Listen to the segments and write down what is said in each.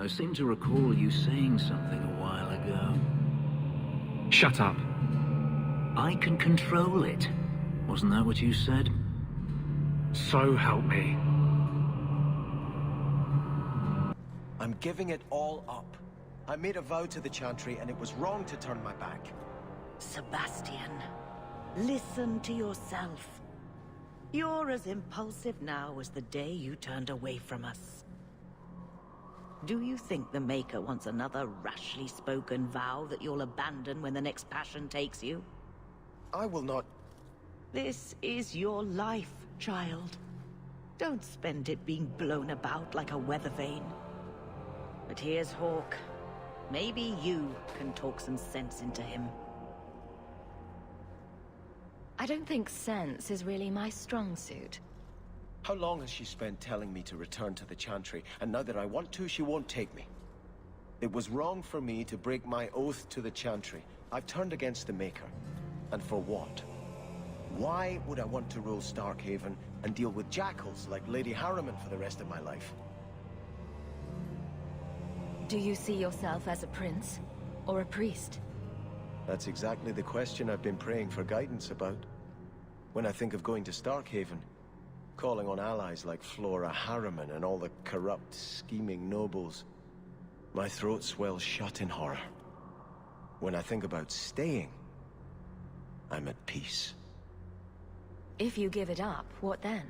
I seem to recall you saying something a while ago. Shut up. I can control it. Wasn't that what you said? So help me. I'm giving it all up. I made a vow to the Chantry, and it was wrong to turn my back. Sebastian, listen to yourself. You're as impulsive now as the day you turned away from us. Do you think the Maker wants another rashly spoken vow that you'll abandon when the next passion takes you? I will not... This is your life, child. Don't spend it being blown about like a weather vane. But here's Hawke. Maybe you can talk some sense into him. I don't think sense is really my strong suit. How long has she spent telling me to return to the Chantry, and now that I want to, she won't take me? It was wrong for me to break my oath to the Chantry. I've turned against the Maker. And for what? Why would I want to rule Starkhaven and deal with jackals like Lady Harriman for the rest of my life? Do you see yourself as a prince? Or a priest? That's exactly the question I've been praying for guidance about. When I think of going to Starkhaven, calling on allies like Flora Harriman and all the corrupt, scheming nobles, my throat swells shut in horror. When I think about staying, I'm at peace. If you give it up, what then?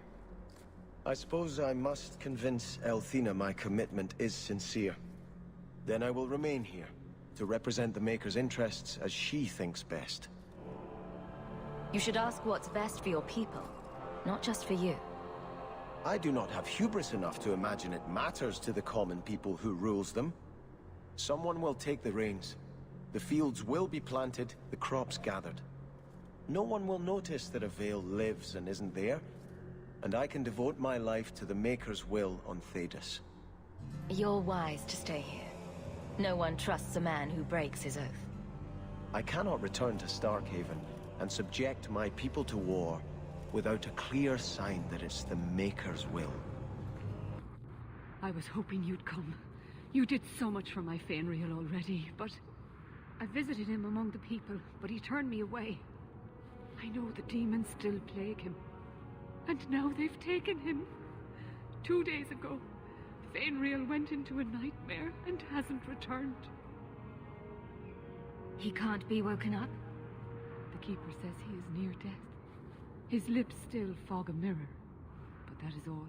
I suppose I must convince Elthina my commitment is sincere. Then I will remain here, to represent the Maker's interests as she thinks best. You should ask what's best for your people, not just for you. I do not have hubris enough to imagine it matters to the common people who rules them. Someone will take the reins. The fields will be planted, the crops gathered. No one will notice that a Vale lives and isn't there, and I can devote my life to the Maker's will on Thedas. You're wise to stay here. No one trusts a man who breaks his oath. I cannot return to Starkhaven and subject my people to war without a clear sign that it's the Maker's will. I was hoping you'd come. You did so much for my Fainriel already, but... I visited him among the people, but he turned me away. I know the demons still plague him. And now they've taken him. 2 days ago, Fainriel went into a nightmare and hasn't returned. He can't be woken up? The Keeper says he is near death. His lips still fog a mirror, but that is all.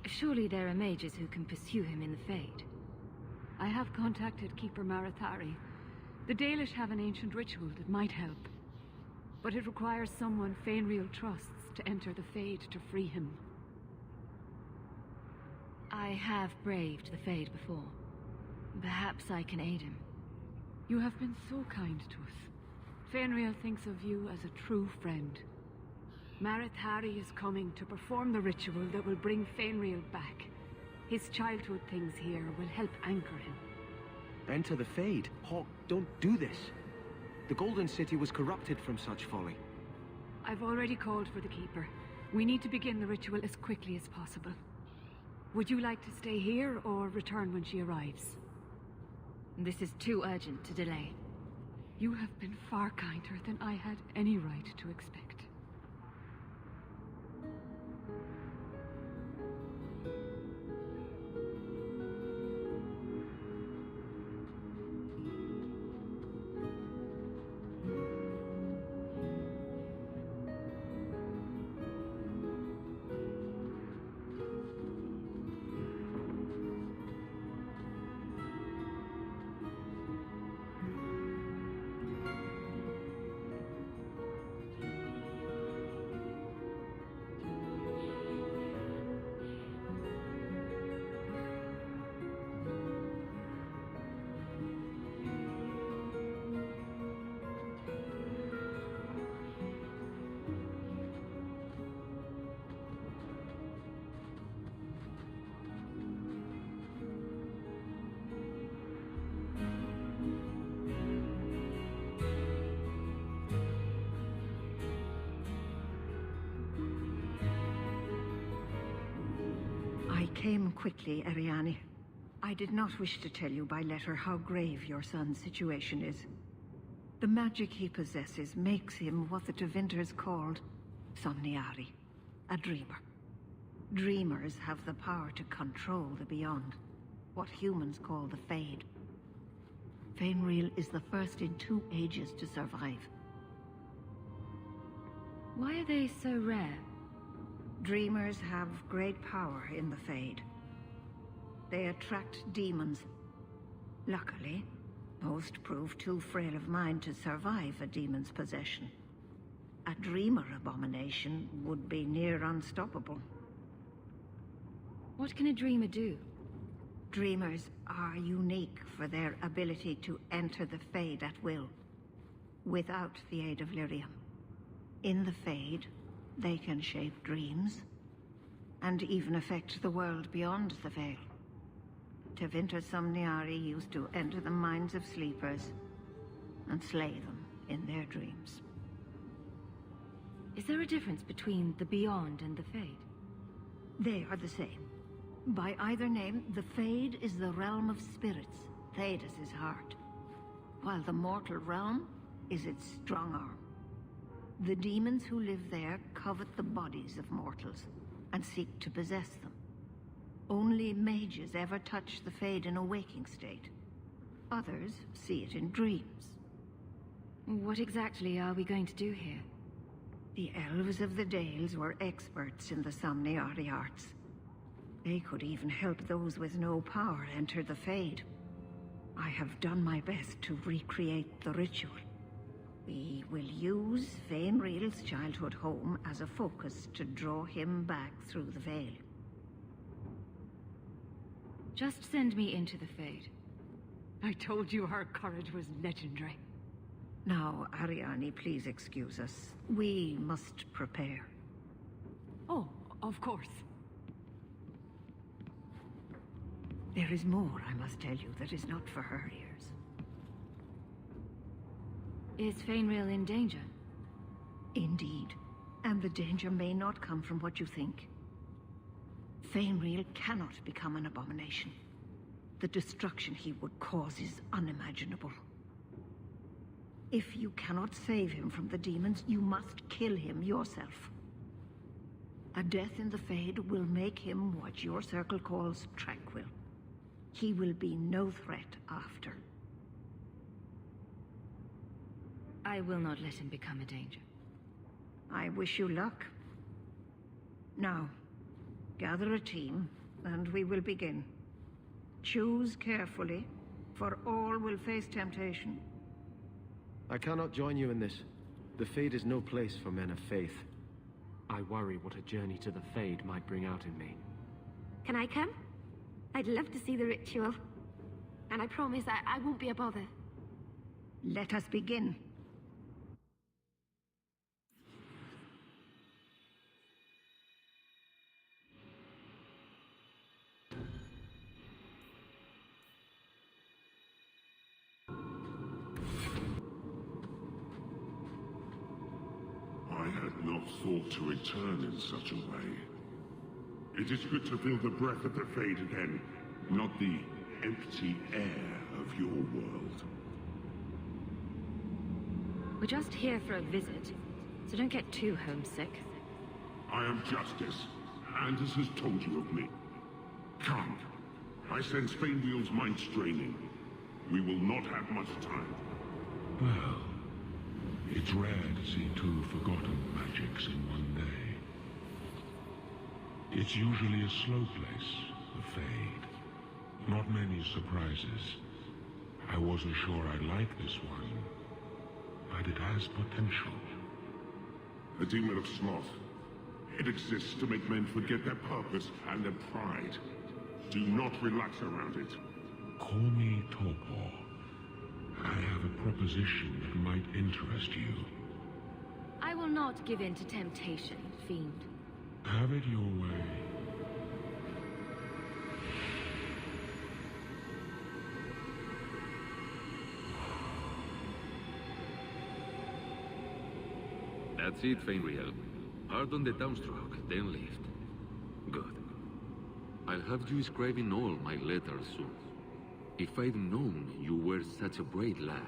Surely there are mages who can pursue him in the Fade. I have contacted Keeper Marathari. The Dalish have an ancient ritual that might help, but it requires someone Fainriel trusts to enter the Fade to free him. I have braved the Fade before. Perhaps I can aid him. You have been so kind to us. Fainriel thinks of you as a true friend. Marathari is coming to perform the ritual that will bring Fainriel back. His childhood things here will help anchor him. Enter the Fade. Hawke, don't do this. The Golden City was corrupted from such folly. I've already called for the Keeper. We need to begin the ritual as quickly as possible. Would you like to stay here or return when she arrives? This is too urgent to delay. You have been far kinder than I had any right to expect. I came quickly, Ariane. I did not wish to tell you by letter how grave your son's situation is. The magic he possesses makes him what the Tevinters called Somniari, a dreamer. Dreamers have the power to control the beyond, what humans call the Fade. Fainril is the first in 2 ages to survive. Why are they so rare? Dreamers have great power in the Fade. They attract demons. Luckily, most prove too frail of mind to survive a demon's possession. A dreamer abomination would be near unstoppable. What can a dreamer do? Dreamers are unique for their ability to enter the Fade at will, without the aid of Lyrium. In the Fade, they can shape dreams, and even affect the world beyond the Veil. Tevinter Somniari used to enter the minds of sleepers and slay them in their dreams. Is there a difference between the Beyond and the Fade? They are the same. By either name, the Fade is the realm of spirits, Thedas' heart, while the mortal realm is its strong arm. The demons who live there covet the bodies of mortals and seek to possess them. Only mages ever touch the Fade in a waking state. Others see it in dreams. What exactly are we going to do here? The elves of the Dales were experts in the Somniari arts. They could even help those with no power enter the Fade. I have done my best to recreate the ritual. We will use Fainril's childhood home as a focus to draw him back through the Veil. Just send me into the Fade. I told you her courage was legendary. Now, Ariani, please excuse us. We must prepare. Oh, of course. There is more I must tell you that is not for her ears. Is Fainril in danger? Indeed. And the danger may not come from what you think. Fainril cannot become an abomination. The destruction he would cause is unimaginable. If you cannot save him from the demons, you must kill him yourself. A death in the Fade will make him what your circle calls tranquil. He will be no threat after. I will not let him become a danger. I wish you luck. Now, gather a team, and we will begin. Choose carefully, for all will face temptation. I cannot join you in this. The Fade is no place for men of faith. I worry what a journey to the Fade might bring out in me. Can I come? I'd love to see the ritual. And I promise I won't be a bother. Let us begin. I had not thought to return in such a way. It is good to feel the breath of the Fade again, not the empty air of your world. We're just here for a visit, so don't get too homesick. I am Justice. Anders has told you of me. Come. I sense Fainwheel's mind straining. We will not have much time. Well, it's rare to see 2 forgotten magics in one day. It's usually a slow place, the Fade. Not many surprises. I wasn't sure I'd like this one, but it has potential. A demon of sloth. It exists to make men forget their purpose and their pride. Do not relax around it. Call me Torpor. I have a proposition that might interest you. I will not give in to temptation, fiend. Have it your way. That's it, Fainriel. Hard on the downstroke, then lift. Good. I I'll have you scribing all my letters soon. If I'd known you were such a brave lad,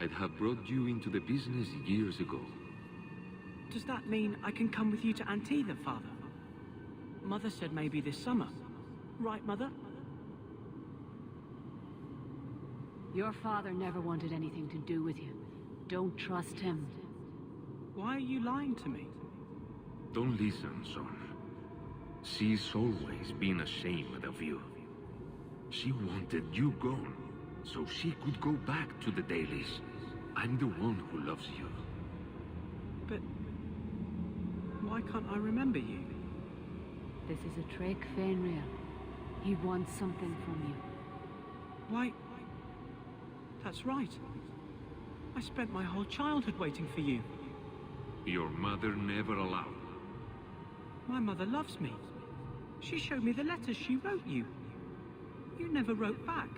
I'd have brought you into the business years ago. Does that mean I can come with you to Antitha, Father? Mother said maybe this summer. Right, Mother? Your father never wanted anything to do with you. Don't trust him. Why are you lying to me? Don't listen, son. She's always been ashamed of you. She wanted you gone, so she could go back to the dailies. I'm the one who loves you. But why can't I remember you? This is a trick, Fenrir. He wants something from you. Why? That's right. I spent my whole childhood waiting for you. Your mother never allowed. My mother loves me. She showed me the letters she wrote you. You never wrote back.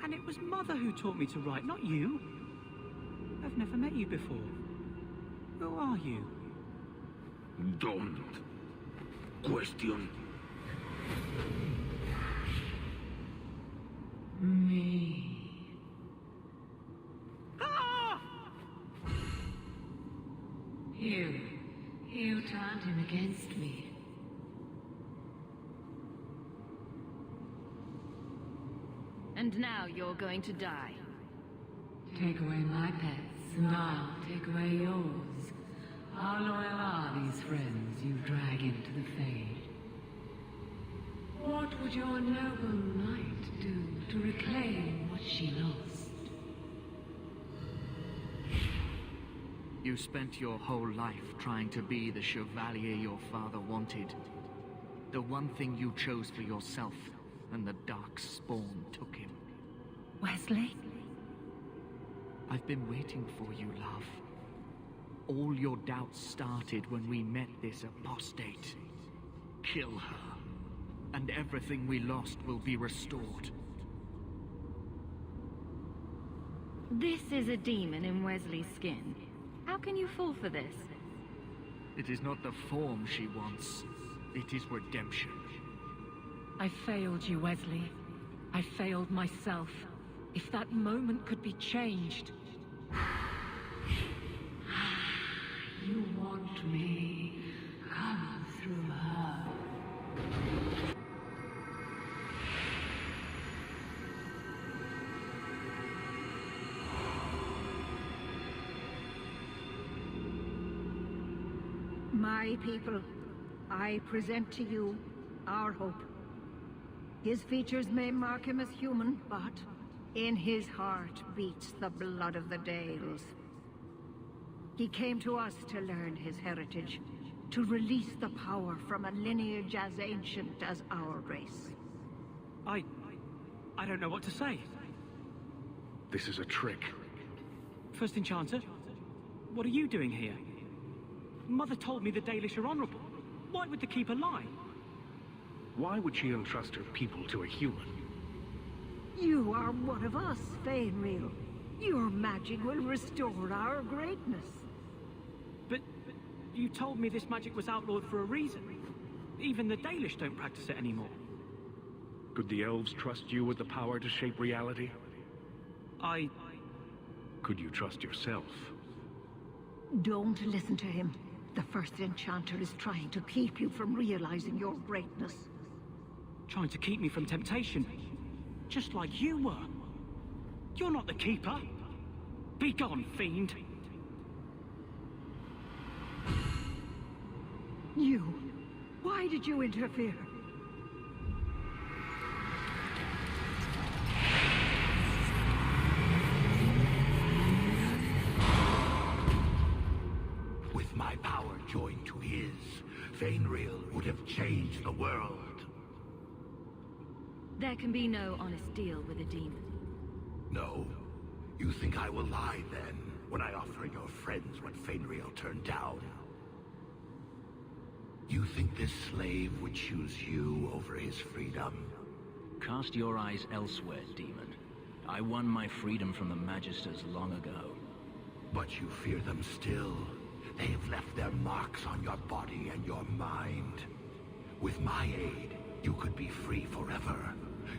And it was Mother who taught me to write, not you. I've never met you before. Who are you? Don't question me. Ah! You turned him against me. And now you're going to die. Take away my pets, and I'll take away yours. How loyal are these friends you drag into the Fade? What would your noble knight do to reclaim what she lost? You spent your whole life trying to be the chevalier your father wanted. The one thing you chose for yourself, and the dark spawn took him. Wesley? I've been waiting for you, love. All your doubts started when we met this apostate. Kill her, and everything we lost will be restored. This is a demon in Wesley's skin. How can you fall for this? It is not the form she wants. It is redemption. I failed you, Wesley. I failed myself. If that moment could be changed... You want me? Come through her. My people, I present to you our hope. His features may mark him as human, but in his heart beats the blood of the Dales. He came to us to learn his heritage, to release the power from a lineage as ancient as our race. I don't know what to say. This is a trick. First Enchanter, what are you doing here? Mother told me the Dalish are honorable. Why would the Keeper lie? Why would she entrust her people to a human? You are one of us, Fainreal. Your magic will restore our greatness. But you told me this magic was outlawed for a reason. Even the Dalish don't practice it anymore. Could the elves trust you with the power to shape reality? Could you trust yourself? Don't listen to him. The First Enchanter is trying to keep you from realizing your greatness. Trying to keep me from temptation. Just like you were. You're not the Keeper. Be gone, fiend. You. Why did you interfere? With my power joined to his, Fainreal would have changed the world. There can be no honest deal with a demon. No. You think I will lie then, when I offer your friends what Fainreal turned down? You think this slave would choose you over his freedom? Cast your eyes elsewhere, demon. I won my freedom from the Magisters long ago. But you fear them still. They have left their marks on your body and your mind. With my aid, you could be free forever.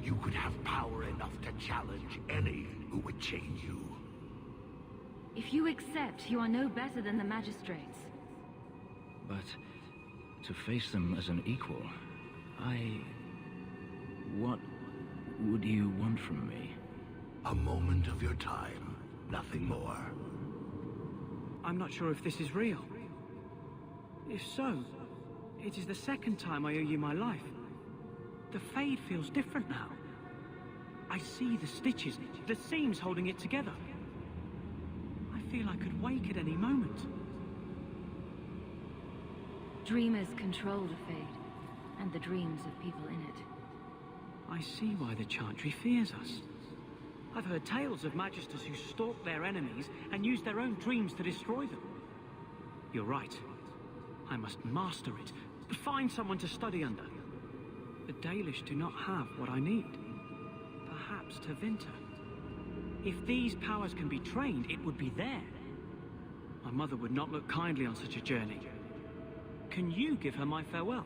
You could have power enough to challenge any who would chain you. If you accept, you are no better than the magistrates. But to face them as an equal, what would you want from me? A moment of your time, nothing more. I'm not sure if this is real. If so, it is the second time I owe you my life. The Fade feels different now. I see the stitches, the seams holding it together. I feel I could wake at any moment. Dreamers control the Fade, and the dreams of people in it. I see why the Chantry fears us. I've heard tales of Magisters who stalk their enemies and use their own dreams to destroy them. You're right. I must master it. Find someone to study under. The Dalish do not have what I need. Perhaps Tevinter. If these powers can be trained, it would be there. My mother would not look kindly on such a journey. Can you give her my farewell?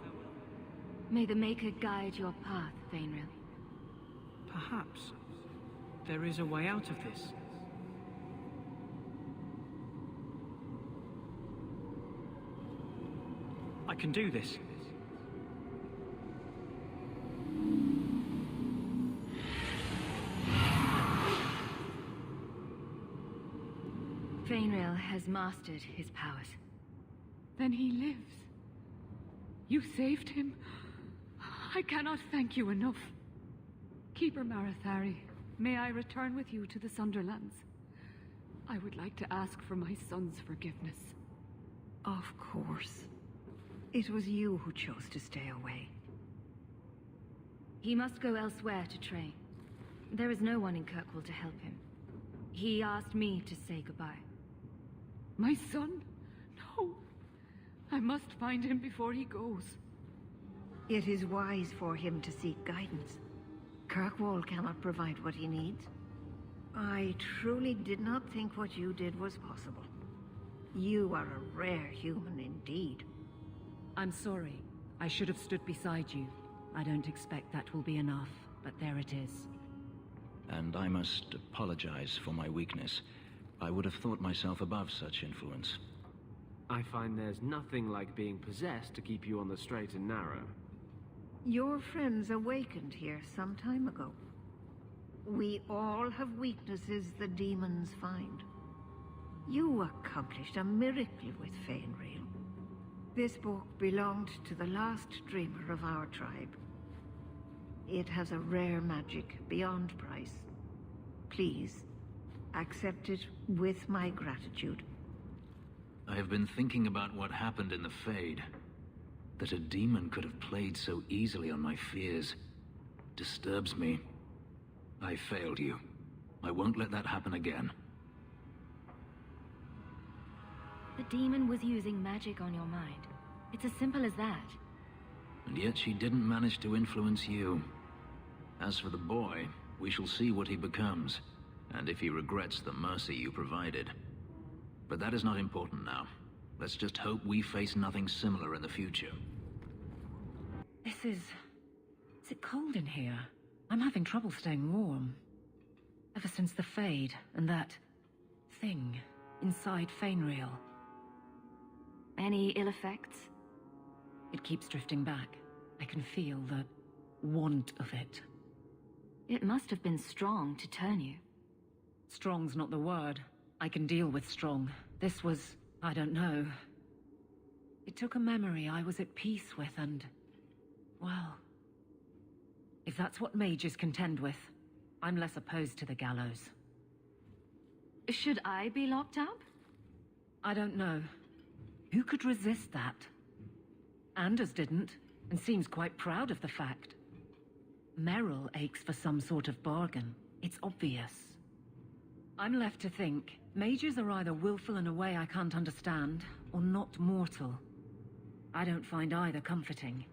May the Maker guide your path, Fainril. Perhaps there is a way out of this. I can do this. Fainril has mastered his powers. Then he lives. You saved him. I cannot thank you enough. Keeper Marathari, may I return with you to the Sunderlands? I would like to ask for my son's forgiveness. Of course. It was you who chose to stay away. He must go elsewhere to train. There is no one in Kirkwall to help him. He asked me to say goodbye. My son? No. I must find him before he goes. It is wise for him to seek guidance. Kirkwall cannot provide what he needs. I truly did not think what you did was possible. You are a rare human indeed. I'm sorry. I should have stood beside you. I don't expect that will be enough, but there it is. And I must apologize for my weakness. I would have thought myself above such influence. I find there's nothing like being possessed to keep you on the straight and narrow. Your friends awakened here some time ago. We all have weaknesses the demons find. You accomplished a miracle with Fainril. This book belonged to the last dreamer of our tribe. It has a rare magic beyond price. Please, accept it with my gratitude. I have been thinking about what happened in the Fade. That a demon could have played so easily on my fears disturbs me. I failed you. I won't let that happen again. The demon was using magic on your mind. It's as simple as that. And yet she didn't manage to influence you. As for the boy, we shall see what he becomes, and if he regrets the mercy you provided. But that is not important now. Let's just hope we face nothing similar in the future. Is it cold in here? I'm having trouble staying warm. Ever since the Fade and that thing inside Fainril. Any ill effects? It keeps drifting back. I can feel the want of it. It must have been strong to turn you. Strong's not the word. I can deal with strong. This was, I don't know. It took a memory I was at peace with and, well, if that's what mages contend with, I'm less opposed to the gallows. Should I be locked up? I don't know. Who could resist that? Anders didn't, and seems quite proud of the fact. Merrill aches for some sort of bargain. It's obvious. I'm left to think, mages are either willful in a way I can't understand, or not mortal. I don't find either comforting.